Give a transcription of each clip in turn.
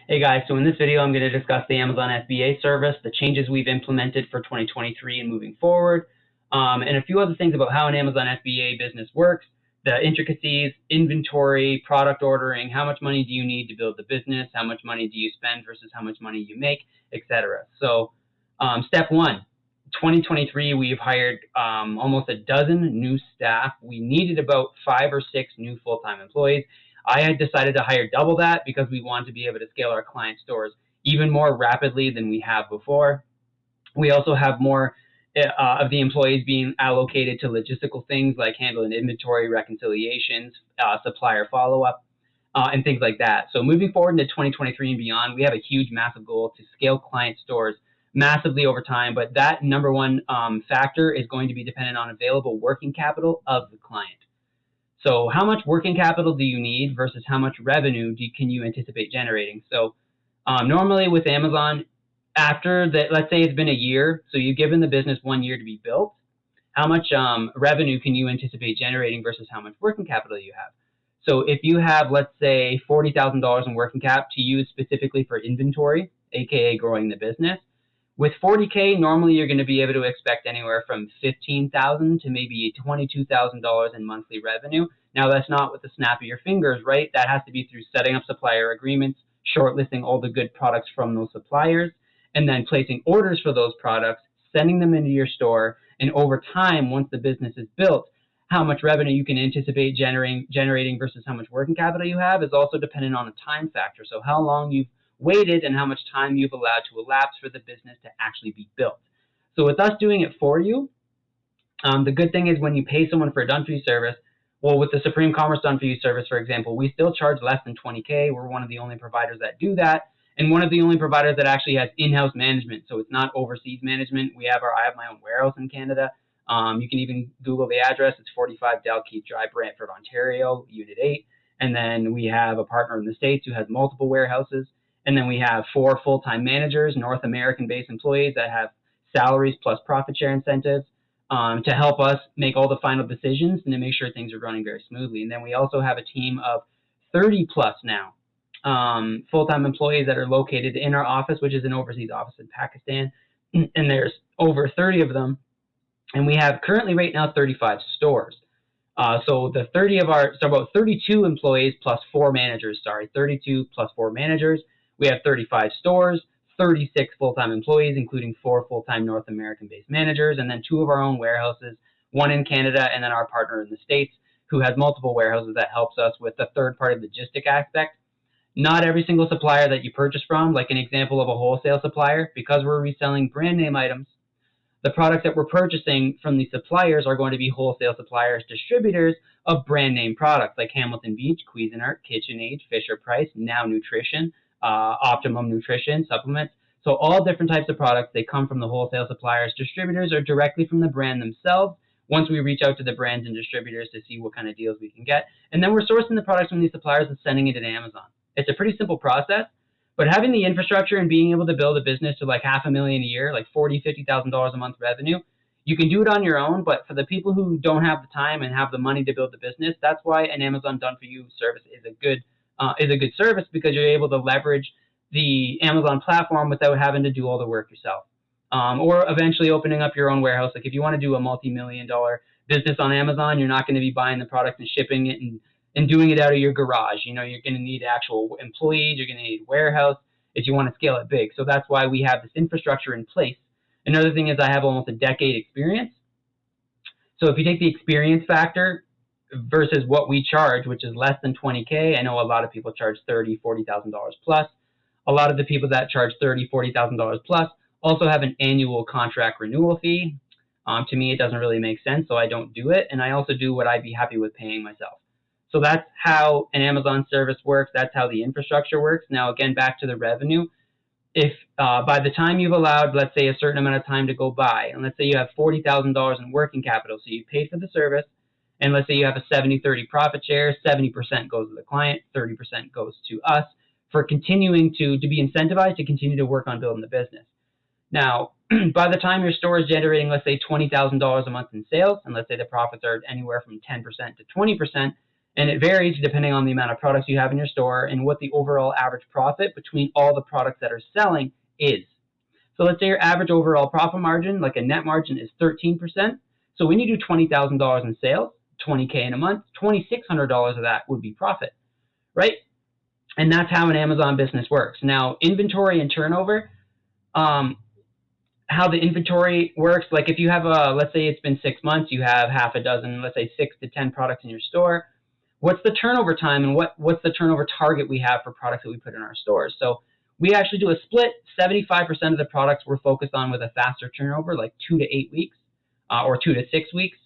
Hey guys, so in this video I'm going to discuss the Amazon FBA service, the changes we've implemented for 2023 and moving forward, and a few other things about how an Amazon FBA business works, the intricacies, inventory, product ordering, how much money do you need to build the business, how much money do you spend versus how much money you make, etc. So step one, 2023 we've hired almost a dozen new staff. We needed about 5 or 6 new full-time employees. I had decided to hire double that because we want to be able to scale our client stores even more rapidly than we have before. We also have more of the employees being allocated to logistical things like handling inventory, reconciliations, supplier follow-up, and things like that. So moving forward into 2023 and beyond, we have a huge, massive goal to scale client stores massively over time, but that number one factor is going to be dependent on available working capital of the client. So how much working capital do you need versus how much revenue can you anticipate generating? So normally with Amazon, after that, let's say it's been a year, so you've given the business 1 year to be built, how much revenue can you anticipate generating versus how much working capital you have? So if you have, let's say, $40,000 in working cap to use specifically for inventory, aka growing the business, with 40K, normally you're going to be able to expect anywhere from $15,000 to maybe $22,000 in monthly revenue. Now, that's not with the snap of your fingers, right? That has to be through setting up supplier agreements, shortlisting all the good products from those suppliers, and then placing orders for those products, sending them into your store, and over time, once the business is built, how much revenue you can anticipate generating versus how much working capital you have is also dependent on a time factor. So how long you've waited and how much time you've allowed to elapse for the business to actually be built. So with us doing it for you, the good thing is when you pay someone for a done-for-you service, well, with the SupremeCommerce done-for-you service, for example, we still charge less than 20K. We're one of the only providers that do that, and one of the only providers that actually has in-house management. So it's not overseas management. I have my own warehouse in Canada. You can even Google the address. It's 45 Dalkeith Drive, Brantford, Ontario, Unit 8. And then we have a partner in the States who has multiple warehouses. And then we have 4 full-time managers, North American-based employees that have salaries plus profit share incentives to help us make all the final decisions and to make sure things are running very smoothly. And then we also have a team of 30 plus now full-time employees that are located in our office, which is an overseas office in Pakistan. And there's over 30 of them. And we have currently right now 35 stores. So about 32 employees plus 4 managers, 32 plus 4 managers. We have 35 stores, 36 full-time employees, including 4 full-time North American-based managers, and then 2 of our own warehouses, 1 in Canada, and then our partner in the States, who has multiple warehouses that helps us with the third-party logistic aspect. Not every single supplier that you purchase from, like an example of a wholesale supplier, because we're reselling brand name items, the products that we're purchasing from these suppliers are going to be wholesale suppliers, distributors of brand name products like Hamilton Beach, Cuisinart, KitchenAid, Fisher-Price, Now Nutrition, Optimum Nutrition, supplements. So all different types of products, they come from the wholesale suppliers. Distributors are directly from the brand themselves once we reach out to the brands and distributors to see what kind of deals we can get. And then we're sourcing the products from these suppliers and sending it to Amazon. It's a pretty simple process, but having the infrastructure and being able to build a business to like $500,000 a year, like $40,000, $50,000 a month revenue, you can do it on your own, but for the people who don't have the time and have the money to build the business, that's why an Amazon done-for-you service is a good service, because you're able to leverage the Amazon platform without having to do all the work yourself. Or eventually opening up your own warehouse. Like if you want to do a multi-million-dollar business on Amazon, you're not going to be buying the product and shipping it and doing it out of your garage. You know, you're going to need actual employees, you're going to need a warehouse if you want to scale it big. So that's why we have this infrastructure in place. Another thing is I have almost a decade experience. So if you take the experience factor versus what we charge, which is less than 20K, I know a lot of people charge $30,000, $40,000 plus. A lot of the people that charge $30,000, $40,000 plus also have an annual contract renewal fee. To me, it doesn't really make sense, so I don't do it. And I also do what I'd be happy with paying myself. So that's how an Amazon service works. That's how the infrastructure works. Now, again, back to the revenue. If by the time you've allowed, let's say, a certain amount of time to go by, and let's say you have $40,000 in working capital, so you paid for the service, and let's say you have a 70-30 profit share, 70% goes to the client, 30% goes to us for continuing to be incentivized to continue to work on building the business. Now, by the time your store is generating, let's say, $20,000 a month in sales, and let's say the profits are anywhere from 10% to 20%, And it varies depending on the amount of products you have in your store and what the overall average profit between all the products that are selling is. So let's say your average overall profit margin, like a net margin, is 13%. So when you do $20,000 in sales, $20K in a month, $2,600 of that would be profit, right? And that's how an Amazon business works. Now, inventory and turnover, how the inventory works, like if you have let's say it's been 6 months, you have half a dozen, let's say 6 to 10 products in your store. What's the turnover time and what's the turnover target we have for products that we put in our stores? So we actually do a split. 75% of the products we're focused on with a faster turnover, like 2 to 8 weeks or 2 to 6 weeks,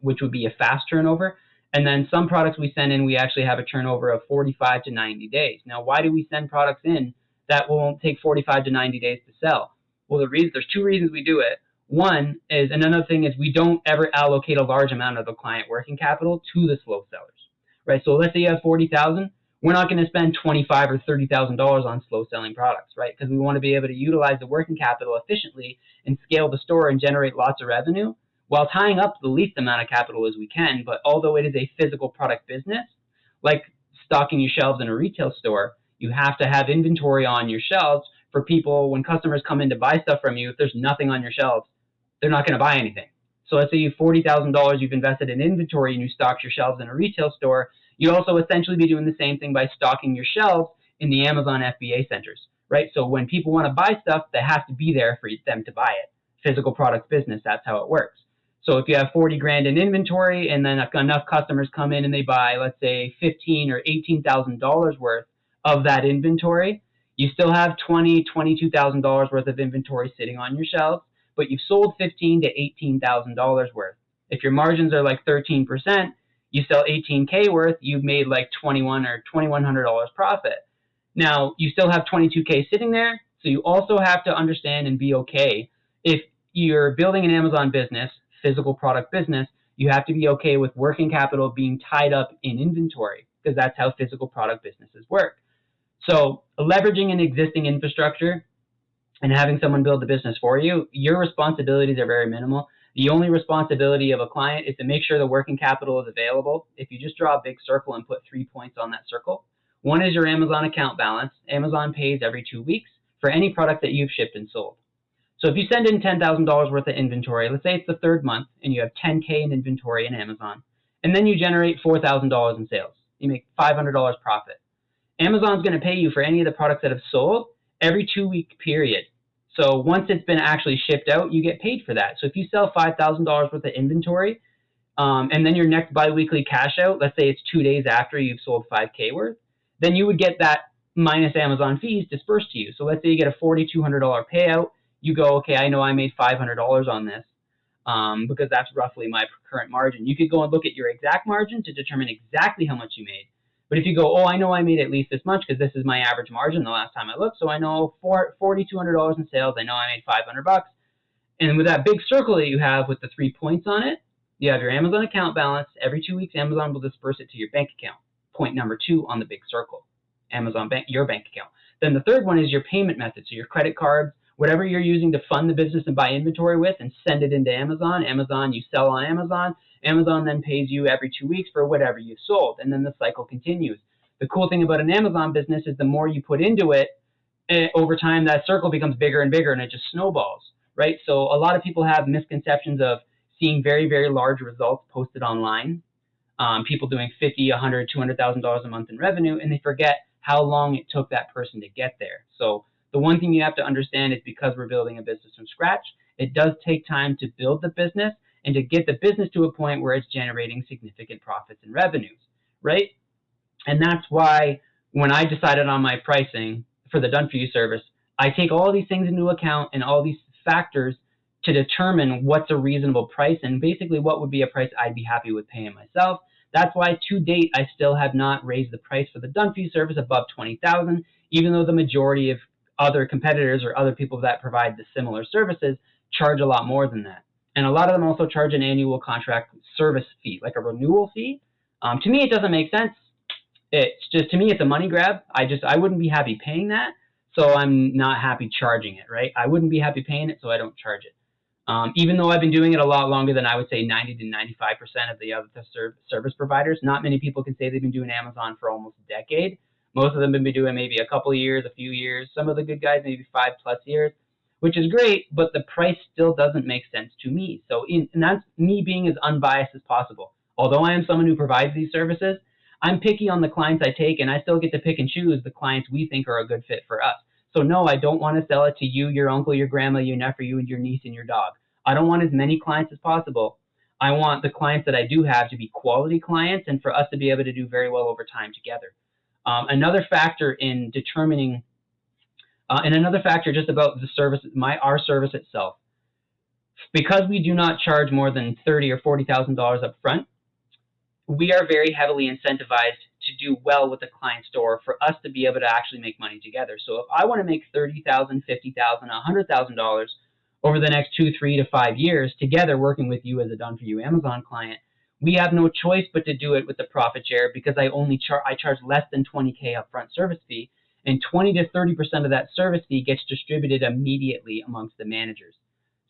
which would be a fast turnover. And then some products we send in, we actually have a turnover of 45 to 90 days. Now, why do we send products in that will take 45 to 90 days to sell? Well, there's 2 reasons we do it. One is, and another thing is, we don't ever allocate a large amount of the client working capital to the slow sellers, right? So let's say you have 40,000, we're not going to spend $25,000 or $30,000 on slow selling products, right? Because we want to be able to utilize the working capital efficiently and scale the store and generate lots of revenue while tying up the least amount of capital as we can. But although it is a physical product business, like stocking your shelves in a retail store, you have to have inventory on your shelves for people. When customers come in to buy stuff from you, if there's nothing on your shelves, they're not going to buy anything. So let's say you have $40,000 you've invested in inventory and you stock your shelves in a retail store. You also essentially be doing the same thing by stocking your shelves in the Amazon FBA centers, right? So when people want to buy stuff, they have to be there for them to buy it. Physical product business, that's how it works. So if you have 40 grand in inventory and then enough customers come in and they buy, let's say, $15,000 or $18,000 worth of that inventory, you still have $20,000, $22,000 worth of inventory sitting on your shelves, but you've sold $15,000 to $18,000 worth. If your margins are like 13%, you sell $18K worth, you've made like $2,100 or $2,100 profit. Now, you still have $22K sitting there, so you also have to understand and be okay. If you're building an Amazon business, physical product business, you have to be okay with working capital being tied up in inventory, because that's how physical product businesses work. So leveraging an existing infrastructure and having someone build the business for you, your responsibilities are very minimal. The only responsibility of a client is to make sure the working capital is available. If you just draw a big circle and put 3 points on that circle, one is your Amazon account balance. Amazon pays every 2 weeks for any product that you've shipped and sold. So if you send in $10,000 worth of inventory, let's say it's the 3rd month and you have $10K in inventory in Amazon, and then you generate $4,000 in sales, you make $500 profit. Amazon's going to pay you for any of the products that have sold every 2-week period. So once it's been actually shipped out, you get paid for that. So if you sell $5,000 worth of inventory, and then your next biweekly cash out, let's say it's 2 days after you've sold 5K worth, then you would get that minus Amazon fees dispersed to you. So let's say you get a $4,200 payout. You go, okay, I know I made $500 on this because that's roughly my current margin. You could go and look at your exact margin to determine exactly how much you made. But if you go, oh, I know I made at least this much because this is my average margin the last time I looked, so I know $4,200 in sales, I know I made $500. And with that big circle that you have with the 3 points on it, you have your Amazon account balance. Every 2 weeks, Amazon will disperse it to your bank account. Point number 2 on the big circle, Amazon bank, your bank account. Then the 3rd one is your payment method, so your credit cards, whatever you're using to fund the business and buy inventory with, and send it into Amazon. Amazon, you sell on Amazon. Amazon then pays you every 2 weeks for whatever you've sold, and then the cycle continues. The cool thing about an Amazon business is the more you put into it, over time that circle becomes bigger and bigger, and it just snowballs, right? So a lot of people have misconceptions of seeing very, very large results posted online, people doing $50,000, $100,000, $200,000 a month in revenue, and they forget how long it took that person to get there. So the one thing you have to understand is because we're building a business from scratch, it does take time to build the business and to get the business to a point where it's generating significant profits and revenues, right? And that's why when I decided on my pricing for the done-for-you service, I take all these things into account and all these factors to determine what's a reasonable price and basically what would be a price I'd be happy with paying myself. That's why to date, I still have not raised the price for the done-for-you service above $20,000, even though the majority of other competitors or other people that provide the similar services charge a lot more than that. And a lot of them also charge an annual contract service fee, like a renewal fee. To me, it doesn't make sense. It's just, to me, it's a money grab. I wouldn't be happy paying that, so I'm not happy charging it, right? I wouldn't be happy paying it, so I don't charge it. Even though I've been doing it a lot longer than I would say 90 to 95% of the other service providers, not many people can say they've been doing Amazon for almost a decade. Most of them have been doing maybe a couple of years, a few years. Some of the good guys, maybe 5+ years, which is great, but the price still doesn't make sense to me. So, and that's me being as unbiased as possible. Although I am someone who provides these services, I'm picky on the clients I take, and I still get to pick and choose the clients we think are a good fit for us. So no, I don't want to sell it to you, your uncle, your grandma, your nephew, and your niece and your dog. I don't want as many clients as possible. I want the clients that I do have to be quality clients and for us to be able to do very well over time together. Another factor in determining, and another factor just about the service, our service itself, because we do not charge more than $30,000 or $40,000 up front, we are very heavily incentivized to do well with the client store for us to be able to actually make money together. So if I want to make $30,000, $50,000, $100,000 over the next 2, 3 to 5 years together working with you as a done-for-you Amazon client, we have no choice but to do it with the profit share because I charge less than $20,000 upfront service fee, and 20 to 30% of that service fee gets distributed immediately amongst the managers.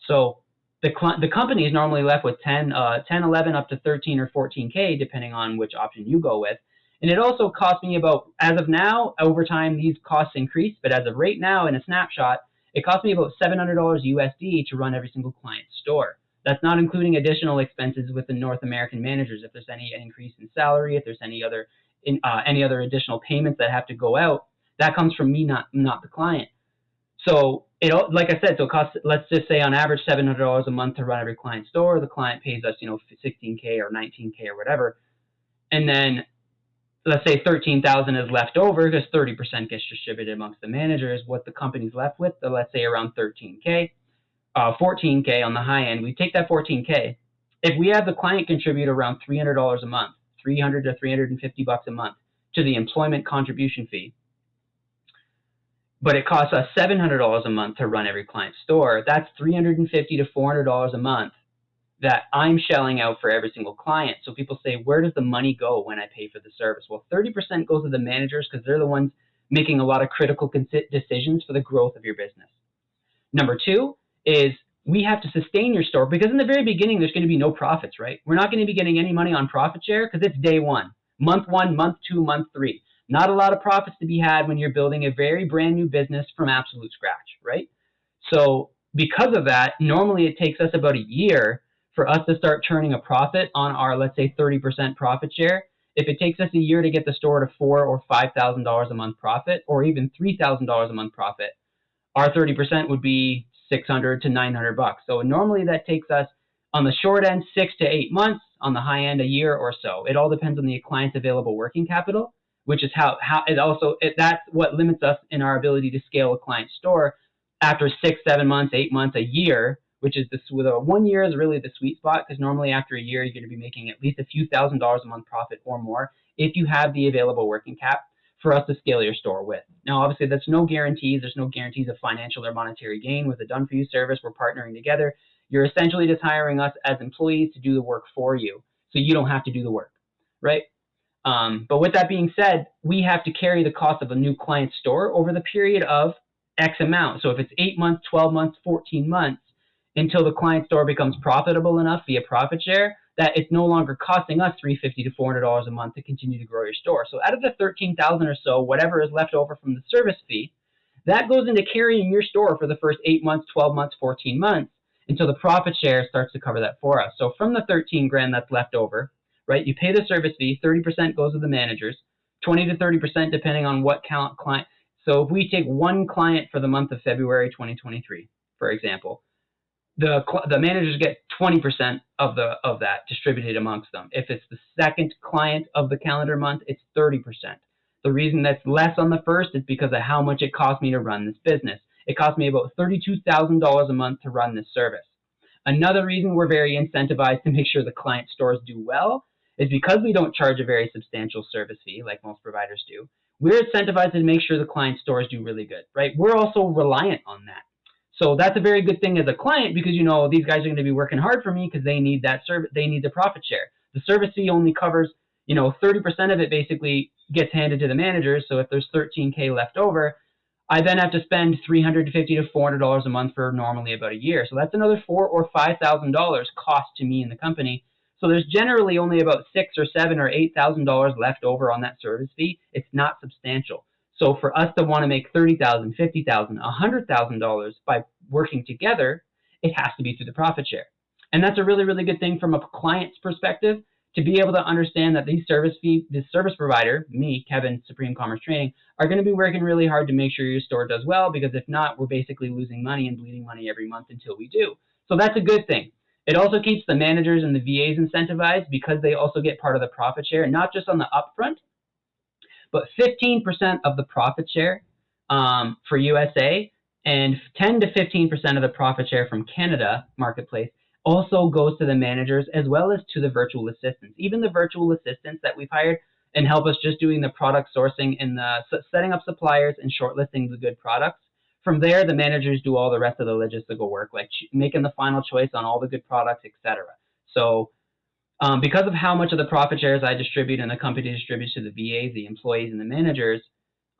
So the company is normally left with 10, 11, up to 13 or 14K, depending on which option you go with. And it also costs me about, as of now, over time, these costs increase, but as of right now, in a snapshot, it costs me about $700 USD to run every single client store. That's not including additional expenses with the North American managers. If there's any increase in salary, if there's any other additional payments that have to go out, that comes from me, not the client. So like I said, so it costs, let's just say on average $700 a month to run every client store. The client pays us, 16K or 19K or whatever, and then let's say 13,000 is left over because 30% gets distributed amongst the managers. What the company's left with, let's say around 13K, 14K on the high end. We take that 14K. If we have the client contribute around $300 a month, $300 to $350 a month to the employment contribution fee, but it costs us $700 a month to run every client store, that's $350 to $400 a month that I'm shelling out for every single client. So people say, where does the money go when I pay for the service? Well, 30% goes to the managers because they're the ones making a lot of critical decisions for the growth of your business. Number 2 is we have to sustain your store because in the very beginning, there's going to be no profits, right? We're not going to be getting any money on profit share because it's day 1, month 1, month 2, month 3. Not a lot of profits to be had when you're building a very brand new business from absolute scratch, right? So because of that, normally it takes us about a year for us to start turning a profit on our, let's say, 30% profit share. If it takes us a year to get the store to $4,000 or $5,000 a month profit, or even $3,000 a month profit, our 30% would be $600 to $900. So normally that takes us on the short end 6 to 8 months, on the high end a year or so. It all depends on the client's available working capital, which is that's what limits us in our ability to scale a client store after 6, 7 months, 8 months, a year, which is with 1 year is really the sweet spot because normally after a year you're going to be making at least a few $1,000s a month profit or more if you have the available working cap for us to scale your store with. Now, obviously, there's no guarantees. There's no guarantees of financial or monetary gain with a done-for-you service. We're partnering together. You're essentially just hiring us as employees to do the work for you, so you don't have to do the work, right? But with that being said, we have to carry the cost of a new client store over the period of X amount. So if it's 8 months, 12 months, 14 months, until the client store becomes profitable enough via profit share that it's no longer costing us $350 to $400 a month to continue to grow your store. So out of the 13,000 or so, whatever is left over from the service fee, that goes into carrying your store for the first 8 months, 12 months, 14 months until the profit share starts to cover that for us. So from the 13 grand that's left over, right, you pay the service fee, 30% goes to the managers, 20 to 30% depending on what client. So if we take one client for the month of February 2023, for example, the managers get 20% of that distributed amongst them. If it's the second client of the calendar month, it's 30%. The reason that's less on the first is because of how much it cost me to run this business. It cost me about $32,000 a month to run this service. Another reason we're very incentivized to make sure the client stores do well is because we don't charge a very substantial service fee like most providers do. We're incentivized to make sure the client stores do really good, right? We're also reliant on that. So that's a very good thing as a client because, these guys are going to be working hard for me because they need that service. They need the profit share. The service fee only covers, 30% of it basically gets handed to the managers. So if there's 13K left over, I then have to spend $350 to $400 a month for normally about a year. So that's another $4,000 or $5,000 cost to me in the company. So there's generally only about $6,000 or $7,000 or $8,000 left over on that service fee. It's not substantial. So for us to want to make $30,000, $50,000, $100,000 by working together, it has to be through the profit share. And that's a really, really good thing from a client's perspective, to be able to understand that this service provider, me, Kevin, SupremeCommerce Training, are going to be working really hard to make sure your store does well, because if not, we're basically losing money and bleeding money every month until we do. So that's a good thing. It also keeps the managers and the VAs incentivized, because they also get part of the profit share, not just on the upfront, but 15% of the profit share for USA, and 10 to 15% of the profit share from Canada marketplace also goes to the managers, as well as to the virtual assistants. Even the virtual assistants that we've hired and help us just doing the product sourcing and the setting up suppliers and shortlisting the good products. From there, the managers do all the rest of the logistical work, like making the final choice on all the good products, etc. So because of how much of the profit shares I distribute and the company distributes to the VAs, the employees, and the managers,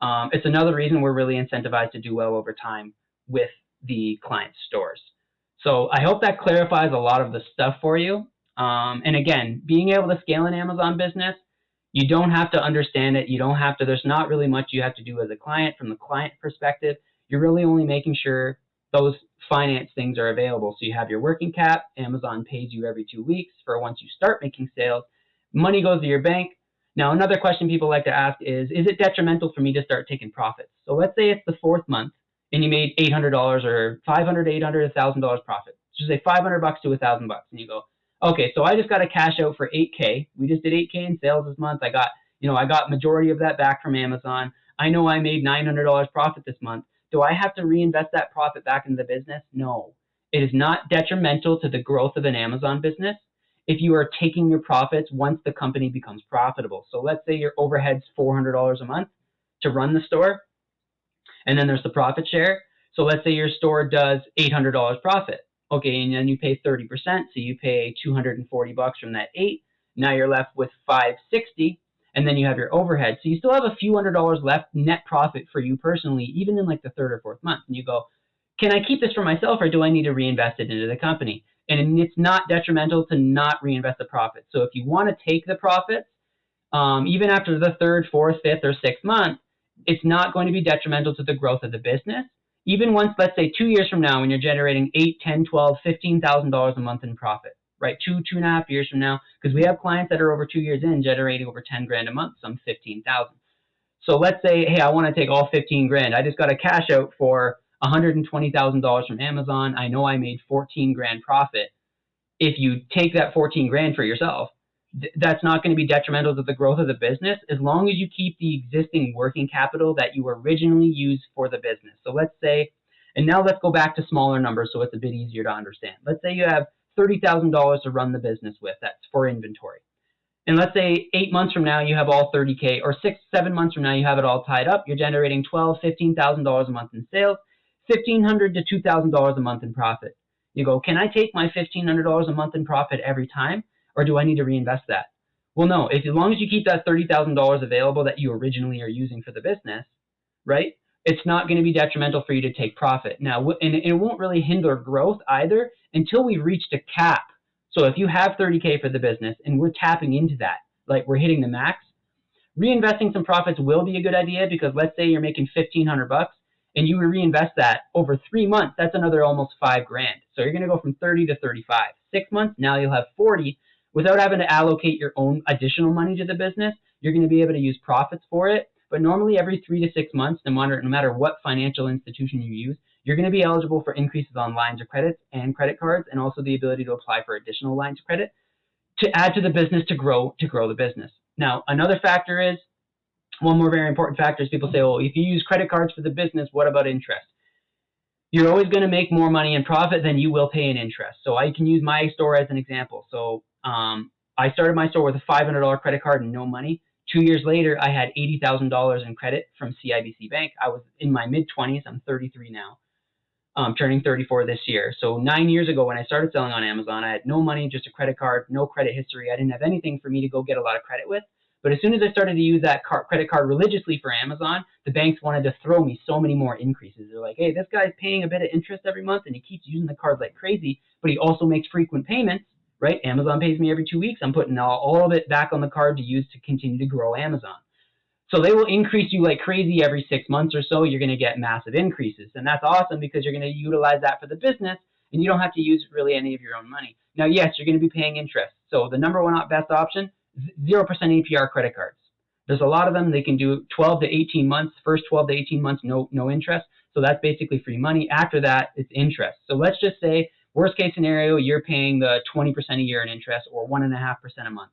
it's another reason we're really incentivized to do well over time with the client stores. So I hope that clarifies a lot of the stuff for you. And again, being able to scale an Amazon business, you don't have to understand it. You don't have to, there's not really much you have to do as a client. From the client perspective, you're really only making sure those finance things are available. So you have your working cap, Amazon pays you every 2 weeks for once you start making sales. Money goes to your bank. Now, another question people like to ask is it detrimental for me to start taking profits? So let's say it's the 4th month and you made $800 or $500, $800, $1,000 profit. Just say $500 to $1,000, and you go, okay, so I just got to cash out for $8K. We just did $8K in sales this month. I got majority of that back from Amazon. I know I made $900 profit this month. Do I have to reinvest that profit back into the business? No. It is not detrimental to the growth of an Amazon business if you are taking your profits once the company becomes profitable. So let's say your overhead's $400 a month to run the store, and then there's the profit share. So let's say your store does $800 profit. Okay, and then you pay 30%, so you pay $240 from that 8. Now you're left with $560, and then you have your overhead. So you still have a few $100 left net profit for you personally, even in like the 3rd or 4th month. And you go, can I keep this for myself, or do I need to reinvest it into the company? And it's not detrimental to not reinvest the profit. So if you want to take the profits, even after the 3rd, 4th, 5th, or 6th month, it's not going to be detrimental to the growth of the business. Even once, let's say 2 years from now, when you're generating $8,000, $10,000, $12,000, $15,000 a month in profit, right? 2.5 years from now, because we have clients that are over 2 years in generating over 10 grand a month, some 15,000. So let's say, hey, I want to take all 15 grand. I just got a cash out for $120,000 from Amazon. I know I made 14 grand profit. If you take that 14 grand for yourself, that's not going to be detrimental to the growth of the business, as long as you keep the existing working capital that you originally used for the business. So let's say, and now let's go back to smaller numbers so it's a bit easier to understand. Let's say you have $30,000 to run the business with. That's for inventory. And let's say 8 months from now you have all 30K, or 6, 7 months from now you have it all tied up. You're generating $12,000, $15,000 a month in sales, $1,500 to $2,000 a month in profit. You go, can I take my $1,500 a month in profit every time, or do I need to reinvest that? Well, no. As long as you keep that $30,000 available that you originally are using for the business, right, it's not going to be detrimental for you to take profit. Now, and it won't really hinder growth either until we've reached a cap. So if you have 30K for the business and we're tapping into that, like we're hitting the max, reinvesting some profits will be a good idea, because let's say you're making $1,500 and you reinvest that over 3 months, that's another almost $5 grand. So you're going to go from 30 to 35. 6 months, now you'll have 40 without having to allocate your own additional money to the business. You're going to be able to use profits for it. But normally every 3 to 6 months, no matter what financial institution you use, you're going to be eligible for increases on lines of credit and credit cards, and also the ability to apply for additional lines of credit to add to the business to grow the business. Now, another factor is, one more very important factor is, people say, well, if you use credit cards for the business, what about interest? You're always going to make more money in profit than you will pay in interest. So I can use my store as an example. So I started my store with a $500 credit card and no money. 2 years later, I had $80,000 in credit from CIBC Bank. I was in my mid-20s. I'm 33 now. Turning 34 this year. So 9 years ago when I started selling on Amazon, I had no money, just a credit card, no credit history. I didn't have anything for me to go get a lot of credit with. But as soon as I started to use that credit card religiously for Amazon, the banks wanted to throw me so many more increases. They're like, hey, this guy's paying a bit of interest every month and he keeps using the card like crazy, but he also makes frequent payments, right? Amazon pays me every 2 weeks. I'm putting all of it back on the card to use to continue to grow Amazon. So they will increase you like crazy every 6 months or so. You're going to get massive increases. And that's awesome because you're going to utilize that for the business and you don't have to use really any of your own money. Now, yes, you're going to be paying interest. So the number one best option, 0% APR credit cards. There's a lot of them. They can do 12 to 18 months. First 12 to 18 months, no interest. So that's basically free money. After that, it's interest. So let's just say, worst case scenario, you're paying the 20% a year in interest or 1.5% a month.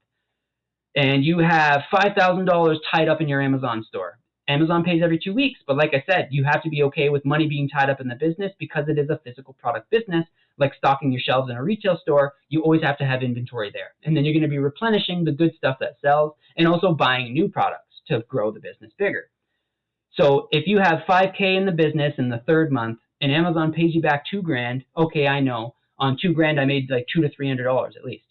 And you have $5,000 tied up in your Amazon store. Amazon pays every 2 weeks, but like I said, you have to be okay with money being tied up in the business because it is a physical product business, like stocking your shelves in a retail store. You always have to have inventory there. And then you're going to be replenishing the good stuff that sells and also buying new products to grow the business bigger. So if you have $5K in the business in the third month and Amazon pays you back $2,000, okay, I know. On $2,000, I made like $200 to $300 at least.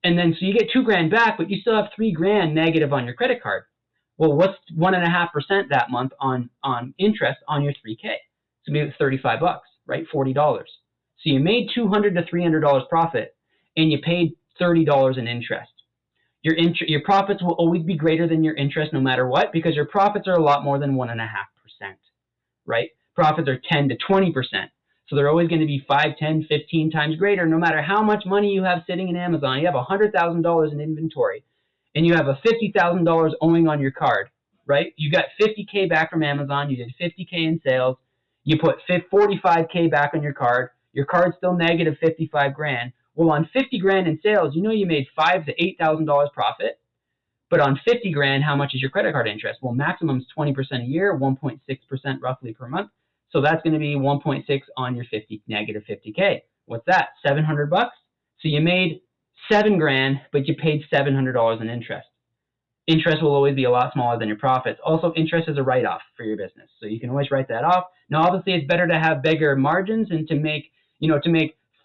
And then so you get $2,000 back, but you still have $3,000 negative on your credit card. Well, what's 1.5% that month on interest on your $3K? So maybe it's $35, right? $40. So you made $200 to $300 profit, and you paid $30 in interest. Your profits will always be greater than your interest no matter what, because your profits are a lot more than 1.5%, right? Profits are 10 to 20%. So they're always going to be 5, 10, 15 times greater no matter how much money you have sitting in Amazon. You have $100,000 in inventory and you have a $50,000 owing on your card, right? You got $50K back from Amazon. You did $50K in sales. You put $45K back on your card. Your card's still negative $55,000. Well, on $50,000 in sales, you know you made $5,000 to $8,000 profit. But on $50,000, how much is your credit card interest? Well, maximum is 20% a year, 1.6% roughly per month. So that's going to be 1.6 on your negative 50K. What's that? $700. So you made $7,000, but you paid $700 in interest. Interest will always be a lot smaller than your profits. Also, interest is a write-off for your business, so you can always write that off. Now, obviously, it's better to have bigger margins and to make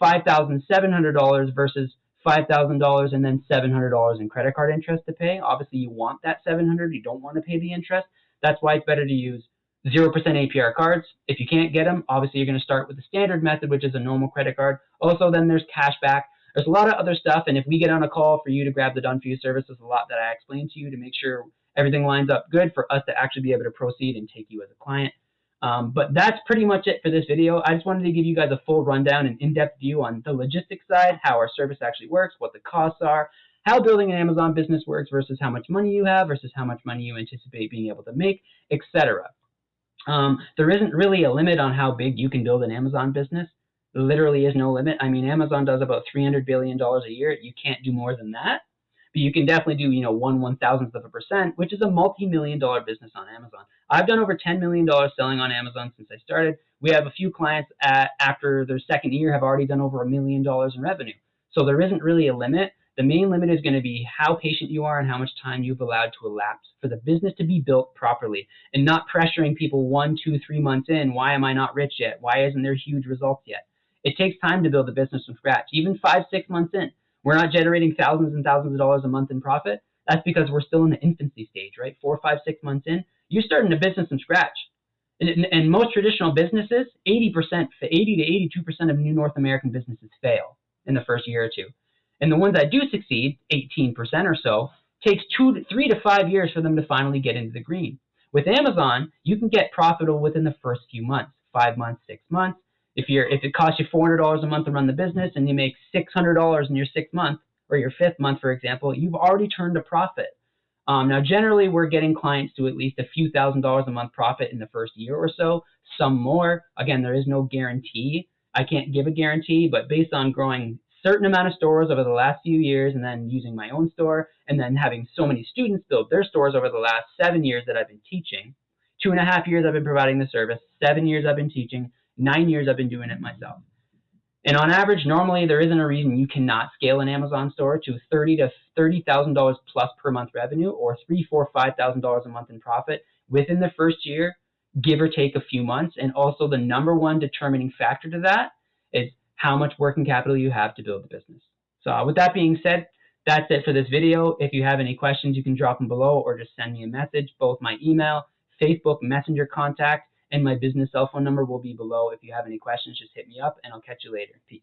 $5,700 versus $5,000 and then $700 in credit card interest to pay. Obviously, you want that $700. You don't want to pay the interest. That's why it's better to use 0% APR cards. If you can't get them, obviously you're going to start with the standard method, which is a normal credit card. Also, then there's cash back. There's a lot of other stuff, and if we get on a call for you to grab the Done For You service, there's a lot that I explain to you to make sure everything lines up good for us to actually be able to proceed and take you as a client. But that's pretty much it for this video. I just wanted to give you guys a full rundown and in-depth view on the logistics side, how our service actually works, what the costs are, how building an Amazon business works versus how much money you have versus how much money you anticipate being able to make, etc. There isn't really a limit on how big you can build an Amazon business. There literally is no limit. I mean, Amazon does about $300 billion a year. You can't do more than that. But you can definitely do, 1/1000%, which is a multi-million-dollar business on Amazon. I've done over $10 million selling on Amazon since I started. We have a few clients after their second year have already done over $1 million in revenue. So there isn't really a limit. The main limit is going to be how patient you are and how much time you've allowed to elapse for the business to be built properly and not pressuring people 1, 2, 3 months in. Why am I not rich yet? Why isn't there huge results yet? It takes time to build a business from scratch, even 5, 6 months in. We're not generating thousands and thousands of dollars a month in profit. That's because we're still in the infancy stage, right? 4, 5, 6 months in, you're starting a business from scratch. And most traditional businesses, 80 to 82% of new North American businesses fail in the first year or two. And the ones that do succeed, 18% or so, takes 3 to 5 years for them to finally get into the green. With Amazon, you can get profitable within the first few months, 5 months, 6 months. If it costs you $400 a month to run the business and you make $600 in your 6th month or your 5th month, for example, you've already turned a profit. Now, generally, we're getting clients to at least a few $1,000s a month profit in the first year or so, some more. Again, there is no guarantee. I can't give a guarantee, but based on growing certain amount of stores over the last few years and then using my own store and then having so many students build their stores over the last 7 years that I've been teaching, 2.5 years I've been providing the service, 7 years I've been teaching, 9 years I've been doing it myself. And on average, normally there isn't a reason you cannot scale an Amazon store to $30,000 plus per month revenue or $3,000, $4,000, $5,000 a month in profit within the first year, give or take a few months. And also the number one determining factor to that is how much working capital you have to build the business. So with that being said, That's it for this video. If you have any questions, you can drop them below or just send me a message. Both my email, Facebook Messenger contact, and my business cell phone number will be below. If you have any questions, just hit me up and I'll catch you later. Peace.